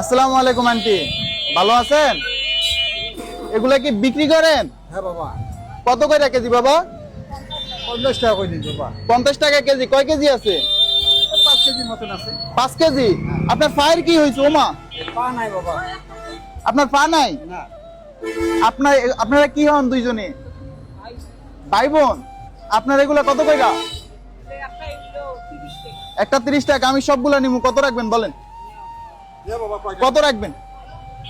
আসসালামু আলাইকুম আন্টি, ভালো আছেন? এগুলা কি বিক্রি করেন? হ্যাঁ বাবা, কত করে কেজি বাবা? 50 টাকা করে দিন বাবা। 50 টাকা কেজি। কয় কেজি আছে? 5 কেজির মতন আছে। 5 কেজি। আপনার ফায়ের কি হয়েছে ওমা? পা নাই বাবা। আপনার পা নাই? না, আপনারা কি হন দুইজনে? ভাই বোন। আপনার এগুলা কত কইরা? একটা 30 টাকা। আমি সবগুলা নিমু। কত রাখবেন বলেন? বাবা কয় কত রাখবেন?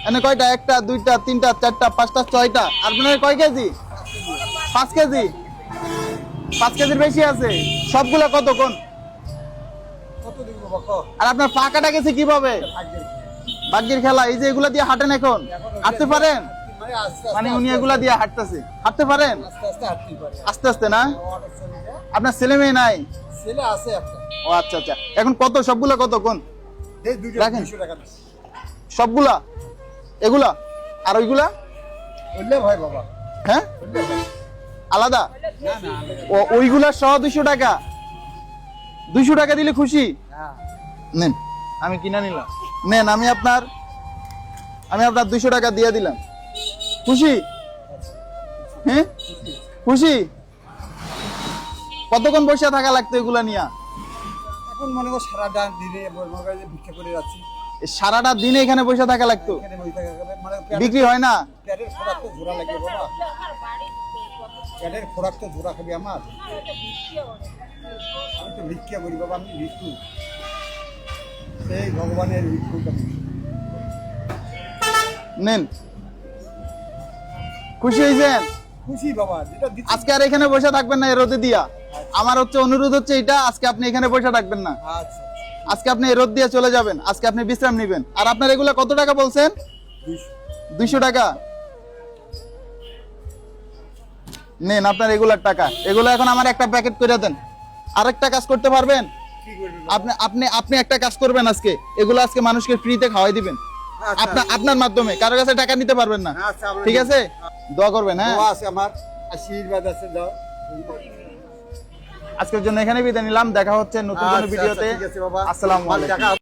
এনে কয়টা? একটা, দুইটা, তিনটা, চারটা, পাঁচটা, ছয়টা। আপনার কয় কেজি? 5 কেজি। 5 কেজির বেশি আছে। সবগুলা কত কোন? কত দিব বাবা কো? আর আপনার পা কাটা গেছে কিভাবে? ভাগ্যের খেলা। এই যে এগুলা দিয়ে হাঁটেন এখন? হাঁটতে পারেন? মানে আস্তে মানে উনি এগুলা দিয়ে হাঁটতেছে। হাঁটতে পারেন? আস্তে হাঁটতে পারে। আস্তে আস্তে না? অটো চলে। আপনার ছেলে মেয়ে নাই? ছেলে আছে একটা। ও আচ্ছা আচ্ছা। এখন কত সবগুলা কত কোন? এই দুইটা রাখেন। 200 টাকা দিস। সবগুলা? এগুলা আর ওইগুলা? বললে ভাই বাবা। হ্যাঁ, বললে ভাই। আলাদা? না না। ও ওইগুলা সহ 200 টাকা। 200 টাকা দিলে খুশি? হ্যাঁ। নেন, আমি কিনা নিলাম। নেন, আমি আপনার 200 টাকা দিয়ে দিলাম। খুশি? হ্যাঁ, খুশি? কতক্ষণ বসে থাকা লাগতো এগুলা নিয়া? এখন মনে করো সারাটা দিনে মনে করে যে ভিক্ষা করে যাচ্ছি। এই সারাটা দিনে এখানে বসে থাকা লাগতো? এখানে বসে থাকা মানে বিক্রি হয় না? পেটের খোরাক তো জোড়া লাগে বাবা। পেটের খোরাক তো জোড়া খাবি আমার। আমি তো ভিক্ষা করি বাবা, আমি ভিক্ষু। সেই ভগবানের ভিক্ষু। নেন। খুশি হয়েছেন? খুশি বাবা, যেটা দিচ্ছি। আজকে আর এখানে বসে থাকবেন না এই রোদে দিয়া। আমার অনুরোধ হচ্ছে এটা, আজকে আপনি এখানে বসে থাকবেন না। আচ্ছা, আজকে আপনি এই রোদ দিয়ে চলে যাবেন। আজকে আপনি বিশ্রাম নেবেন। আর আপনার এগুলা কত টাকা বলছেন? 200 টাকা। নেন আপনার এগুলার টাকা। এগুলো এখন আমার একটা প্যাকেট করে দেন। আরেকটা কাজ করতে পারবেন? কি করবি আপনি আপনি আপনি একটা কাজ করবেন আজকে। এগুলো আজকে মানুষকে ফ্রিতে খাওয়াই দিবেন। আপনার মাধ্যমে। কারো কাছে টাকা নিতে পারবেন না। আচ্ছা, আমরা ঠিক আছে? দোয়া করবেন। হ্যাঁ, দোয়া আছে আমার, আশীর্বাদ আছে, দাও। আজকের জন্য এখানে বিদায় নিলাম। দেখা হচ্ছে নতুন কোনো আচ্ছা, ভিডিওতে। ঠিক আছে বাবা। আসসালামু ভালো আলাইকুম। টাকা